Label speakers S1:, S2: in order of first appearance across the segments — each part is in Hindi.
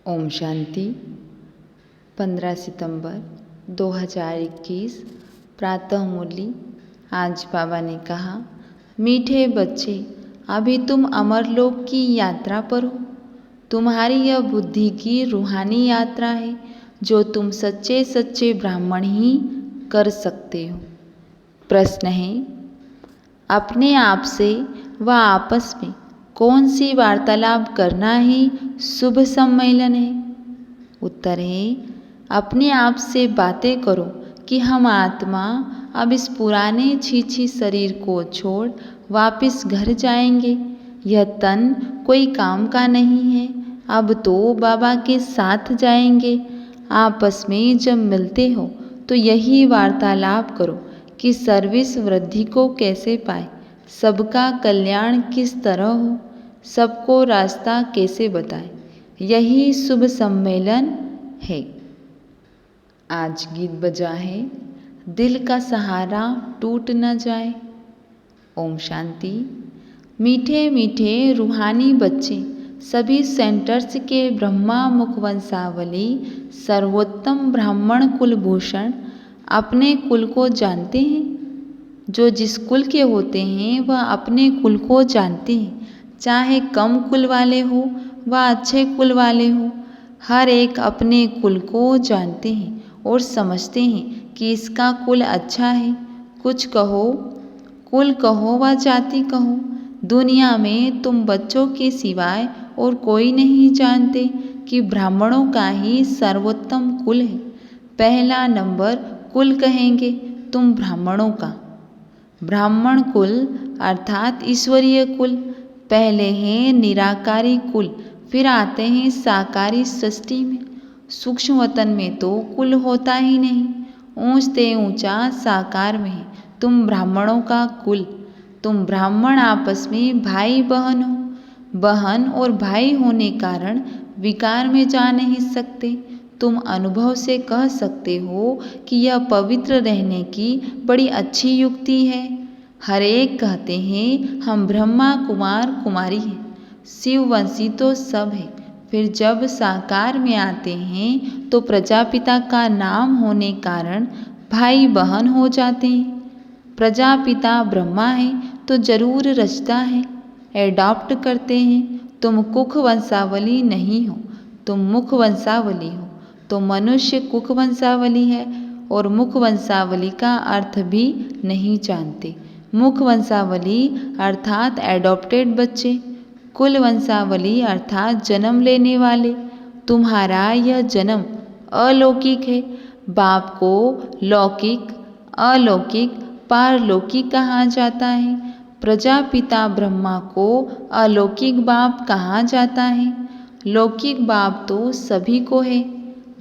S1: ओम शांति। 15 सितंबर 2021 प्रातः मुरली। आज बाबा ने कहा, मीठे बच्चे, अभी तुम अमरलोक की यात्रा पर हो। तुम्हारी यह बुद्धि की रूहानी यात्रा है जो तुम सच्चे सच्चे ब्राह्मण ही कर सकते हो। प्रश्न है, अपने आप से व आपस में कौन सी वार्तालाप करना ही शुभ सम्मेलन है? उत्तर है, अपने आप से बातें करो कि हम आत्मा अब इस पुराने छीछी शरीर को छोड़ वापस घर जाएंगे। यह तन कोई काम का नहीं है, अब तो बाबा के साथ जाएंगे। आपस में जब मिलते हो तो यही वार्तालाप करो कि सर्विस वृद्धि को कैसे पाए, सबका कल्याण किस तरह हो, सबको रास्ता कैसे बताए। यही शुभ सम्मेलन है। आज गीत बजा है, दिल का सहारा टूट न जाए। ओम शांति। मीठे मीठे रूहानी बच्चे, सभी सेंटर्स के ब्रह्मा मुखवंशावली सर्वोत्तम ब्राह्मण कुलभूषण अपने कुल को जानते हैं। जो जिस कुल के होते हैं वह अपने कुल को जानते हैं, चाहे कम कुल वाले हो व अच्छे कुल वाले हो। हर एक अपने कुल को जानते हैं और समझते हैं कि इसका कुल अच्छा है। कुछ कहो, कुल कहो व जाति कहो, दुनिया में तुम बच्चों के सिवाय और कोई नहीं जानते कि ब्राह्मणों का ही सर्वोत्तम कुल है। पहला नंबर कुल कहेंगे तुम ब्राह्मणों का। ब्राह्मण कुल अर्थात ईश्वरीय कुल। पहले हैं निराकारी कुल, फिर आते हैं साकारी सृष्टि में। सूक्ष्म वतन में तो कुल होता ही नहीं, ऊंचते ऊंचा साकार में है तुम ब्राह्मणों का कुल। तुम ब्राह्मण आपस में भाई बहन हो। बहन और भाई होने कारण विकार में जा नहीं सकते। तुम अनुभव से कह सकते हो कि यह पवित्र रहने की बड़ी अच्छी युक्ति है। हर एक कहते हैं हम ब्रह्मा कुमार कुमारी हैं, शिववंशी तो सब है। फिर जब साकार में आते हैं तो प्रजापिता का नाम होने कारण भाई बहन हो जाते हैं। प्रजापिता ब्रह्मा है तो जरूर रचता है, एडॉप्ट करते हैं। तुम कुख वंशावली नहीं हो, तुम मुख वंशावली हो। तो मनुष्य कुख वंशावली है और मुख वंशावली का अर्थ भी नहीं जानते। मुख वंशावली अर्थात एडॉप्टेड बच्चे, कुल वंशावली अर्थात जन्म लेने वाले। तुम्हारा यह जन्म अलौकिक है। बाप को लौकिक, अलौकिक, पारलौकिक कहा जाता है। प्रजापिता ब्रह्मा को अलौकिक बाप कहा जाता है। लौकिक बाप तो सभी को है,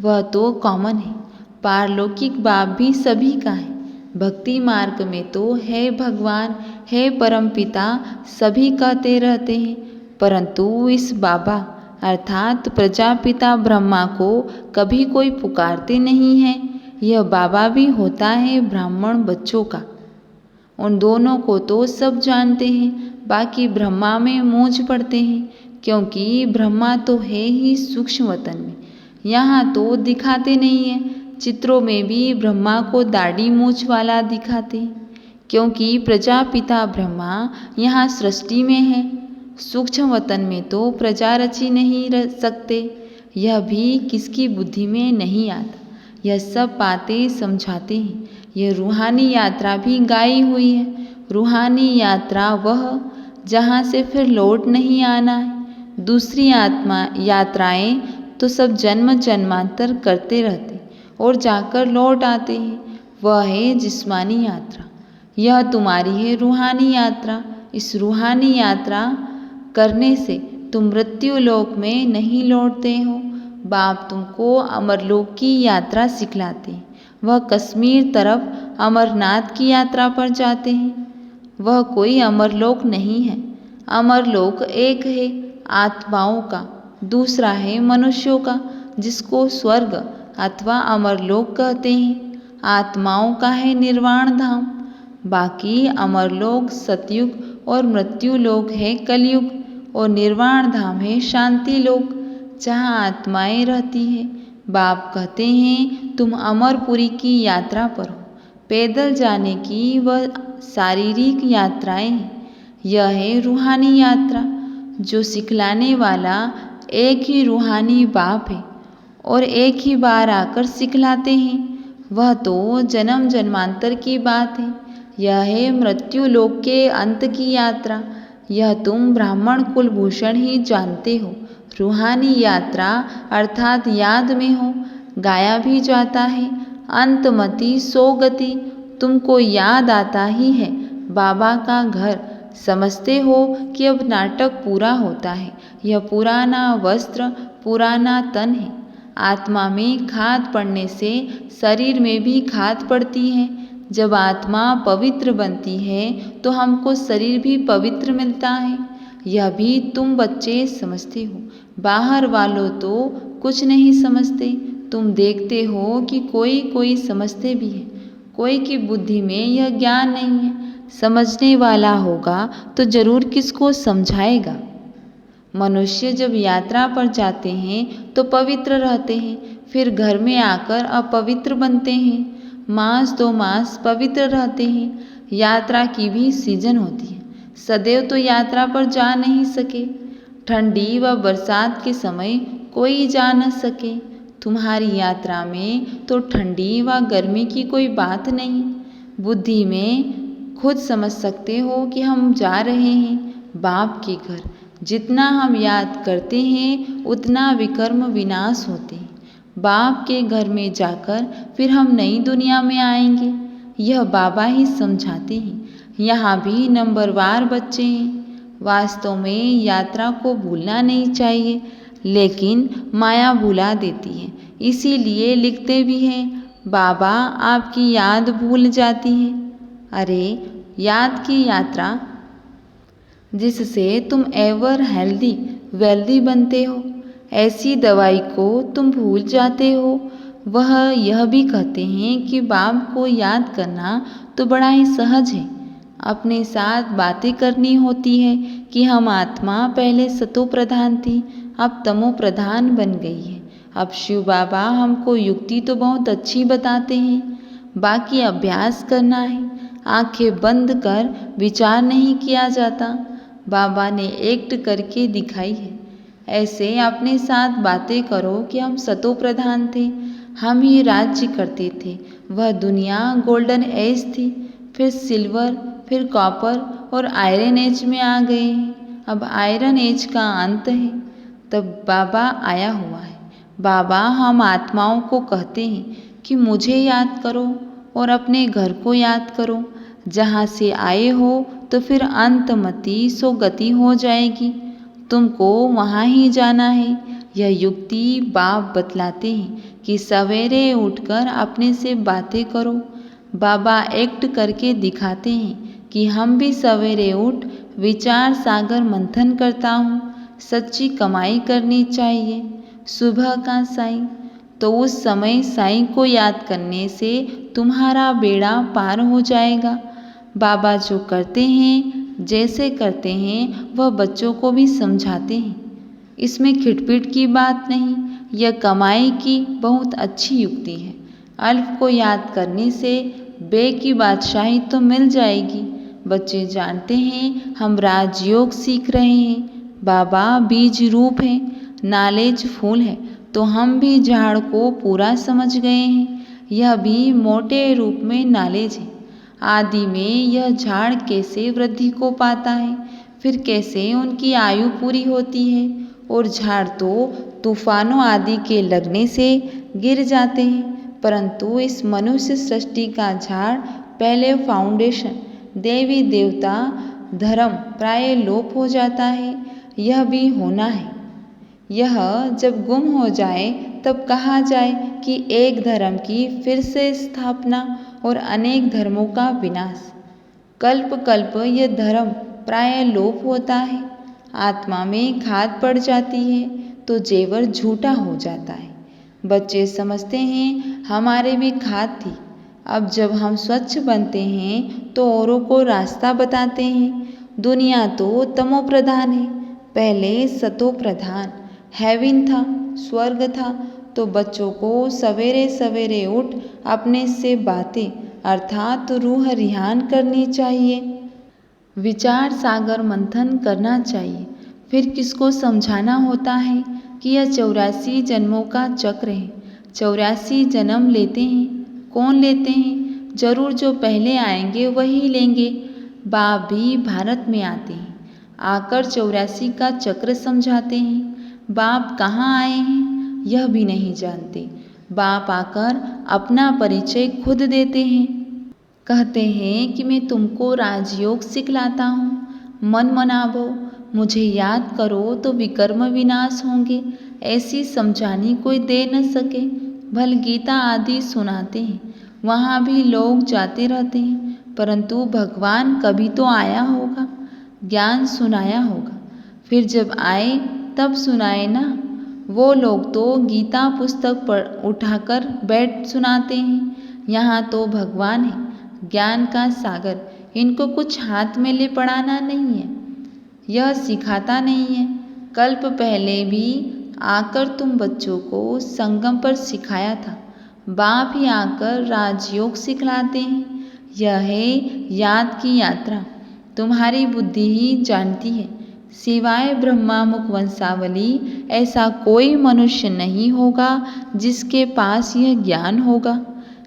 S1: वह तो कॉमन है। पारलौकिक बाप भी सभी का है। भक्ति मार्ग में तो है भगवान, है परमपिता सभी कहते रहते हैं, परंतु इस बाबा अर्थात प्रजापिता ब्रह्मा को कभी कोई पुकारते नहीं है। यह बाबा भी होता है ब्राह्मण बच्चों का। उन दोनों को तो सब जानते हैं, बाकी ब्रह्मा में मूंझ पड़ते हैं, क्योंकि ब्रह्मा तो है ही सूक्ष्म वतन में, यहाँ तो दिखाते नहीं है। चित्रों में भी ब्रह्मा को दाढ़ी मूछ वाला दिखाते हैं, क्योंकि प्रजापिता ब्रह्मा यहाँ सृष्टि में है। सूक्ष्म वतन में तो प्रजा रची नहीं रह सकते, यह भी किसकी बुद्धि में नहीं आता। यह सब बातें समझाते हैं। यह रूहानी यात्रा भी गाई हुई है। रूहानी यात्रा वह जहाँ से फिर लौट नहीं आना है। दूसरी आत्मा यात्राएं तो सब जन्म जन्मांतर करते रहते और जाकर लौट आते हैं, वह है जिस्मानी यात्रा। यह तुम्हारी है रूहानी यात्रा। इस रूहानी यात्रा करने से तुम मृत्यु लोक में नहीं लौटते हो। बाप तुमको अमरलोक की यात्रा सिखलाते हैं। वह कश्मीर तरफ अमरनाथ की यात्रा पर जाते हैं। वह कोई अमरलोक नहीं है। अमरलोक एक है आत्माओं का, दूसरा है मनुष्यों का, जिसको स्वर्ग अथवा अमरलोक कहते हैं। आत्माओं का है निर्वाण धाम। बाकी अमरलोक सतयुग और मृत्यु लोक है कलयुग, और निर्वाण धाम है शांति लोक। जहाँ आत्माएं रहती हैं। बाप कहते हैं तुम अमरपुरी की यात्रा पर हो। पैदल जाने की वह शारीरिक यात्राएं हैं, यह है रूहानी यात्रा। जो सिखलाने वाला एक ही रूहानी बाप है और एक ही बार आकर सिखलाते हैं। वह तो जन्म जन्मांतर की बात है। यह है मृत्यु लोक के अंत की यात्रा। यह तुम ब्राह्मण कुलभूषण ही जानते हो। रूहानी यात्रा अर्थात याद में हो, गाया भी जाता है, अंतमति सो गति। तुमको याद आता ही है बाबा का घर। समझते हो कि अब नाटक पूरा होता है। यह पुराना वस्त्र, पुराना तन है। आत्मा में खाद पड़ने से शरीर में भी खाद पड़ती है। जब आत्मा पवित्र बनती है तो हमको शरीर भी पवित्र मिलता है। यह भी तुम बच्चे समझते हो। बाहर वालों तो कुछ नहीं समझते। तुम देखते हो कि कोई कोई समझते भी है, कोई की बुद्धि में यह ज्ञान नहीं है। समझने वाला होगा तो जरूर किसको समझाएगा। मनुष्य जब यात्रा पर जाते हैं तो पवित्र रहते हैं, फिर घर में आकर अपवित्र बनते हैं। मास 2 मास पवित्र रहते हैं। यात्रा की भी सीजन होती है। सदैव तो यात्रा पर जा नहीं सके। ठंडी व बरसात के समय कोई जा न सके। तुम्हारी यात्रा में तो ठंडी व गर्मी की कोई बात नहीं। बुद्धि में खुद समझ सकते हो कि हम जा रहे हैं बाप के घर। जितना हम याद करते हैं उतना विकर्म विनाश होते हैं। बाप के घर में जाकर फिर हम नई दुनिया में आएंगे। यह बाबा ही समझाते हैं। यहाँ भी नंबरवार बच्चे हैं। वास्तव में यात्रा को भूलना नहीं चाहिए, लेकिन माया भुला देती है। इसीलिए लिखते भी हैं बाबा आपकी याद भूल जाती है। अरे याद की यात्रा जिससे तुम एवर हेल्दी वेल्दी बनते हो, ऐसी दवाई को तुम भूल जाते हो। वह यह भी कहते हैं कि बाप को याद करना तो बड़ा ही सहज है। अपने साथ बातें करनी होती है कि हम आत्मा पहले सतो प्रधान थी, अब तमो प्रधान बन गई है। अब शिव बाबा हमको युक्ति तो बहुत अच्छी बताते हैं, बाकी अभ्यास करना है। आंखें बंद कर विचार नहीं किया जाता। बाबा ने एक्ट करके दिखाई है। ऐसे अपने साथ बातें करो कि हम सतो प्रधान थे, हम ही राज्य करते थे। वह दुनिया गोल्डन एज थी, फिर सिल्वर, फिर कॉपर और आयरन एज में आ गए हैं। अब आयरन एज का अंत है, तब बाबा आया हुआ है। बाबा हम आत्माओं को कहते हैं कि मुझे याद करो और अपने घर को याद करो। जहाँ से आए हो तो फिर अंतमति सो गति हो जाएगी। तुमको वहाँ ही जाना है। यह युक्ति बाप बतलाते हैं कि सवेरे उठकर अपने से बातें करो। बाबा एक्ट करके दिखाते हैं कि हम भी सवेरे उठ विचार सागर मंथन करता हूँ। सच्ची कमाई करनी चाहिए। सुबह का साईं, तो उस समय साईं को याद करने से तुम्हारा बेड़ा पार हो जाएगा। बाबा जो करते हैं, जैसे करते हैं, वह बच्चों को भी समझाते हैं। इसमें खिटपिट की बात नहीं। यह कमाई की बहुत अच्छी युक्ति है। अल्फ को याद करने से बे की बादशाही तो मिल जाएगी। बच्चे जानते हैं हम राजयोग सीख रहे हैं। बाबा बीज रूप है, नॉलेज फूल है, तो हम भी झाड़ को पूरा समझ गए हैं। यह भी मोटे रूप में नॉलेज है। आदि में यह झाड़ कैसे वृद्धि को पाता है, फिर कैसे उनकी आयु पूरी होती है। और झाड़ तो तूफानों आदि के लगने से गिर जाते हैं, परंतु इस मनुष्य सृष्टि का झाड़ पहले फाउंडेशन देवी देवता धर्म प्राय लोप हो जाता है। यह भी होना है। यह जब गुम हो जाए तब कहा जाए कि एक धर्म की फिर से स्थापना और अनेक धर्मों का विनाश। कल्प कल्प यह धर्म प्राय लोप होता है। आत्मा में खाद पड़ जाती है तो जेवर झूठा हो जाता है। बच्चे समझते हैं हमारे में खाद थी। अब जब हम स्वच्छ बनते हैं तो औरों को रास्ता बताते हैं। दुनिया तो तमो प्रधान है, पहले सतो प्रधान। हेवन था, स्वर्ग था, तो बच्चों को सवेरे सवेरे उठ अपने से बातें अर्थात रूह रिहान करनी चाहिए, विचार सागर मंथन करना चाहिए। फिर किसको समझाना होता है कि यह 84 जन्मों का चक्र है। 84 जन्म लेते हैं। कौन लेते हैं? जरूर जो पहले आएंगे वही लेंगे। बाप भी भारत में आते हैं, आकर 84 का चक्र समझाते हैं। बाप कहाँ आए हैं यह भी नहीं जानते। बाप आकर अपना परिचय खुद देते हैं। कहते हैं कि मैं तुमको राजयोग सिखलाता हूँ, मन मनावो, मुझे याद करो तो विकर्म विनाश होंगे। ऐसी समझानी कोई दे न सके। भल गीता आदि सुनाते हैं, वहाँ भी लोग जाते रहते हैं, परंतु भगवान कभी तो आया होगा, ज्ञान सुनाया होगा। फिर जब आए तब सुनाए ना। वो लोग तो गीता पुस्तक पर उठाकर बैठ सुनाते हैं। यहाँ तो भगवान है, ज्ञान का सागर। इनको कुछ हाथ में ले पढ़ाना नहीं है, यह सिखाता नहीं है। कल्प पहले भी आकर तुम बच्चों को संगम पर सिखाया था। बाप ही आकर राजयोग सिखलाते हैं। यह है याद की यात्रा, तुम्हारी बुद्धि ही जानती है। सिवाय ब्रह्मा मुख वंशावली ऐसा कोई मनुष्य नहीं होगा जिसके पास यह ज्ञान होगा।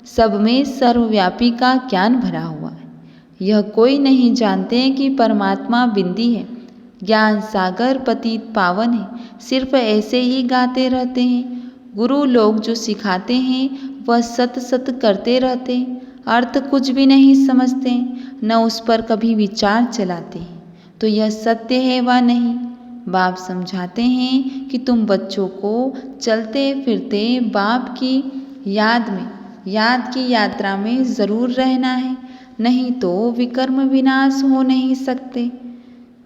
S1: सब में सर्वव्यापी का ज्ञान भरा हुआ है। यह कोई नहीं जानते कि परमात्मा बिंदी है, ज्ञान सागर पतित पावन है। सिर्फ ऐसे ही गाते रहते हैं। गुरु लोग जो सिखाते हैं वह सत सत करते रहते हैं, अर्थ कुछ भी नहीं समझते, न उस पर कभी विचार चलाते हैं। तो यह सत्य है व नहीं। बाप समझाते हैं कि तुम बच्चों को चलते फिरते बाप की याद में, याद की यात्रा में जरूर रहना है, नहीं तो विकर्म विनाश हो नहीं सकते।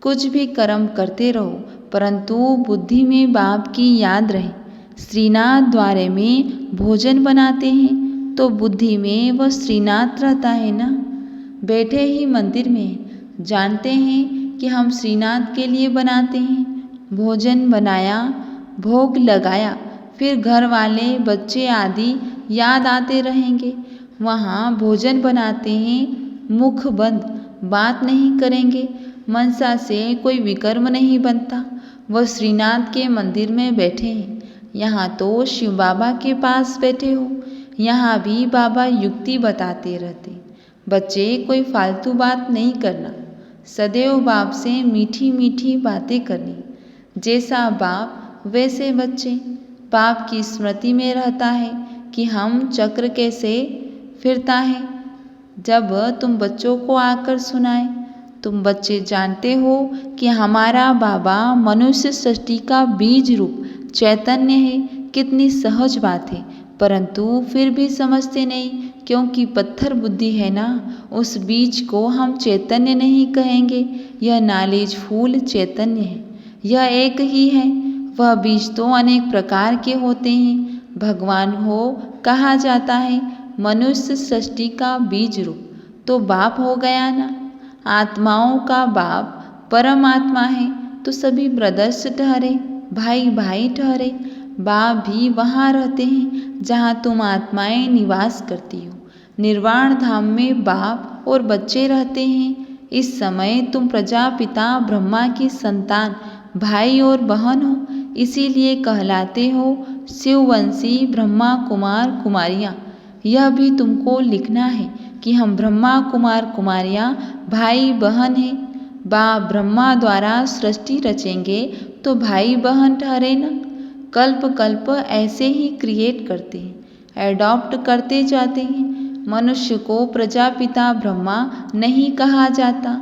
S1: कुछ भी कर्म करते रहो, परंतु बुद्धि में बाप की याद रहे। श्रीनाथ द्वारे में भोजन बनाते हैं तो बुद्धि में वह श्रीनाथ रहता है ना। बैठे ही मंदिर में जानते हैं कि हम श्रीनाथ के लिए बनाते हैं। भोजन बनाया, भोग लगाया, फिर घर वाले बच्चे आदि याद आते रहेंगे। वहाँ भोजन बनाते हैं, मुख बंद, बात नहीं करेंगे। मनसा से कोई विकर्म नहीं बनता। वह श्रीनाथ के मंदिर में बैठे हैं। यहाँ तो शिव बाबा के पास बैठे हो। यहाँ भी बाबा युक्ति बताते रहते। बच्चे कोई फालतू बात नहीं करना, सदैव बाप से मीठी मीठी बातें करनी। जैसा बाप वैसे बच्चे। बाप की स्मृति में रहता है कि हम चक्र कैसे फिरता है। जब तुम बच्चों को आकर सुनाए, तुम बच्चे जानते हो कि हमारा बाबा मनुष्य सृष्टि का बीज रूप चैतन्य है। कितनी सहज बात है, परंतु फिर भी समझते नहीं, क्योंकि पत्थर बुद्धि है ना। उस बीज को हम चैतन्य नहीं कहेंगे। यह नालीज फूल चैतन्य है, यह एक ही है। वह बीज तो अनेक प्रकार के होते हैं। भगवान हो कहा जाता है, मनुष्य सृष्टि का बीज रूप तो बाप हो गया ना। आत्माओं का बाप परमात्मा है, तो सभी ब्रदर्स ठहरे, भाई भाई ठहरे। बाप भी वहाँ रहते हैं जहाँ तुम आत्माएं निवास करती हो। निर्वाण धाम में बाप और बच्चे रहते हैं। इस समय तुम प्रजापिता ब्रह्मा की संतान, भाई और बहन हो, इसीलिए कहलाते हो शिववंशी ब्रह्मा कुमार कुमारियाँ। यह भी तुमको लिखना है कि हम ब्रह्मा कुमार कुमारियाँ भाई बहन हैं। बाप ब्रह्मा द्वारा सृष्टि रचेंगे तो भाई बहन ठहरे न। कल्प कल्प ऐसे ही क्रिएट करते हैं, एडॉप्ट करते जाते हैं। मनुष्य को प्रजापिता ब्रह्मा नहीं कहा जाता।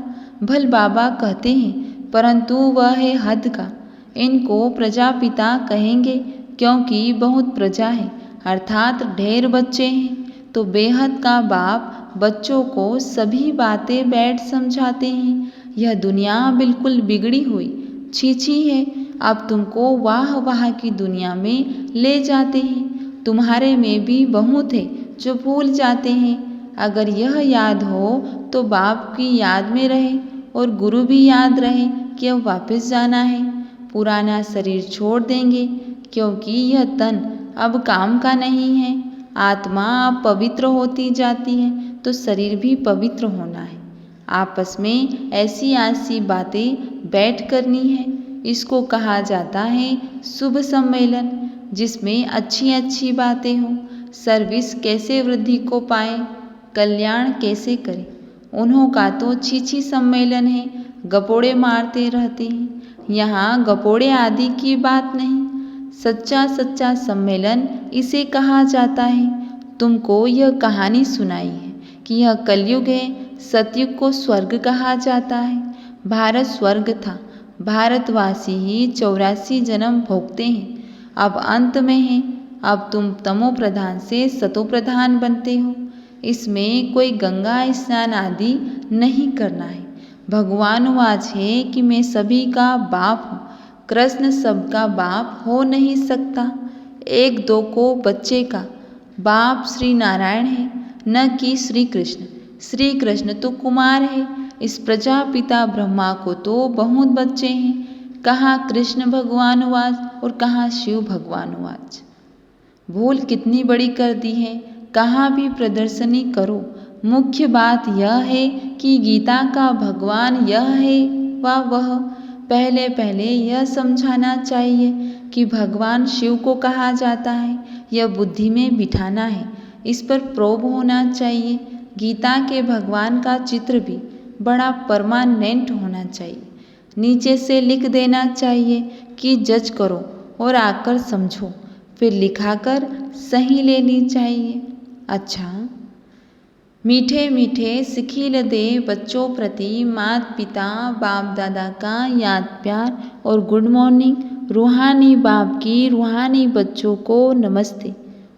S1: भल बाबा कहते हैं, परंतु वह है हद का। इनको प्रजापिता कहेंगे क्योंकि बहुत प्रजा है, अर्थात ढेर बच्चे हैं। तो बेहद का बाप बच्चों को सभी बातें बैठ समझाते हैं। यह दुनिया बिल्कुल बिगड़ी हुई छी है। अब तुमको वाह वाह की दुनिया में ले जाते हैं। तुम्हारे में भी बहुत है जो भूल जाते हैं। अगर यह याद हो तो बाप की याद में रहे और गुरु भी याद रहे कि अब वापस जाना है। पुराना शरीर छोड़ देंगे, क्योंकि यह तन अब काम का नहीं है। आत्मा अब पवित्र होती जाती है तो शरीर भी पवित्र होना है। आपस में ऐसी ऐसी बातें बैठ करनी है। इसको कहा जाता है शुभ सम्मेलन, जिसमें अच्छी अच्छी बातें हों। सर्विस कैसे वृद्धि को पाए, कल्याण कैसे करें। उन्हों का तो छीछी सम्मेलन है, गपोड़े मारते रहते हैं। यहाँ गपोड़े आदि की बात नहीं, सच्चा सच्चा सम्मेलन इसे कहा जाता है। तुमको यह कहानी सुनाई है कि यह कलयुग है, सतयुग को स्वर्ग कहा जाता है। भारत स्वर्ग था, भारतवासी ही 84 जन्म भोगते हैं, अब अंत में हैं। अब तुम तमो प्रधान से सतो प्रधान बनते हो। इसमें कोई गंगा स्नान आदि नहीं करना है। भगवान वाच है कि मैं सभी का बाप हूँ। कृष्ण सबका बाप हो नहीं सकता। एक दो को बच्चे का बाप श्री नारायण है, न कि श्री कृष्ण। श्री कृष्ण तो कुमार है। इस प्रजापिता ब्रह्मा को तो बहुत बच्चे हैं। कहाँ कृष्ण भगवान वाच और कहाँ शिव भगवान वाच। भूल कितनी बड़ी कर दी है। कहाँ भी प्रदर्शनी करो, मुख्य बात यह है कि गीता का भगवान यह है व वह। पहले पहले यह समझाना चाहिए कि भगवान शिव को कहा जाता है, यह बुद्धि में बिठाना है। इस पर प्रोब होना चाहिए। गीता के भगवान का चित्र भी बड़ा परमानेंट होना चाहिए। नीचे से लिख देना चाहिए कि जज करो और आकर समझो, फिर लिखाकर सही लेनी चाहिए। अच्छा, मीठे मीठे सिखिल दे बच्चों प्रति माता पिता बाप दादा का याद प्यार और गुड मॉर्निंग। रूहानी बाप की रूहानी बच्चों को नमस्ते,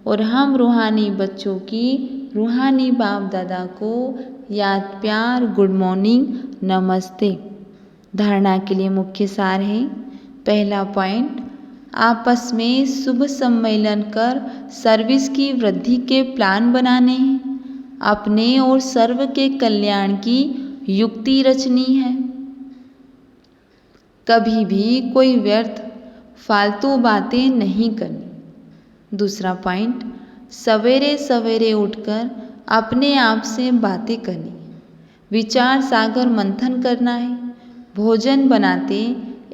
S1: और हम रूहानी बच्चों की रूहानी बाप दादा को याद प्यार गुड मॉर्निंग नमस्ते। धारणा के लिए मुख्य सार है। पहला पॉइंट, आपस में शुभ सम्मेलन कर सर्विस की वृद्धि के प्लान बनाने हैं। अपने और सर्व के कल्याण की युक्ति रचनी है। कभी भी कोई व्यर्थ फालतू बातें नहीं करनी। दूसरा पॉइंट, सवेरे सवेरे उठकर अपने आप से बातें करनी, विचार सागर मंथन करना है। भोजन बनाते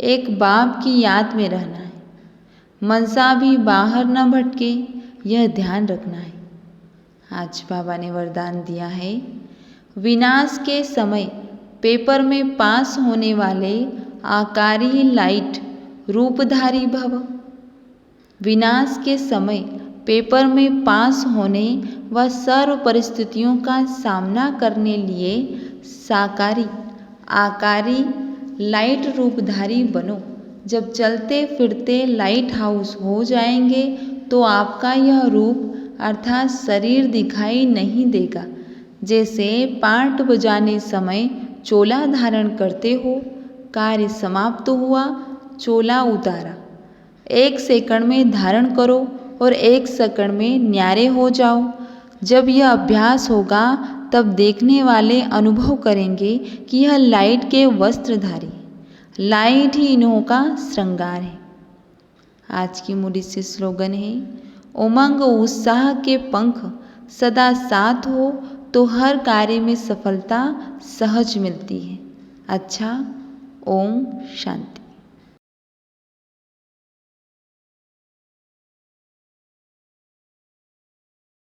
S1: एक बाप की याद में रहना है। मनसा भी बाहर न भटके, यह ध्यान रखना है। आज बाबा ने वरदान दिया है, विनाश के समय पेपर में पास होने वाले आकारी लाइट रूपधारी भव। विनाश के समय पेपर में पास होने व सर्व परिस्थितियों का सामना करने लिए साकारी आकारी लाइट रूपधारी बनो। जब चलते फिरते लाइट हाउस हो जाएंगे तो आपका यह रूप अर्थात शरीर दिखाई नहीं देगा। जैसे पार्ट बजाने समय चोला धारण करते हो, कार्य समाप्त हुआ, चोला उतारा। 1 सेकंड में धारण करो और 1 सेकंड में न्यारे हो जाओ। जब यह अभ्यास होगा तब देखने वाले अनुभव करेंगे कि यह लाइट के वस्त्रधारी, लाइट ही इन्हों का श्रृंगार है। आज की मुड़ी से स्लोगन है, उमंग उत्साह के पंख सदा साथ हो तो हर कार्य में सफलता सहज मिलती है। अच्छा, ओम शांति।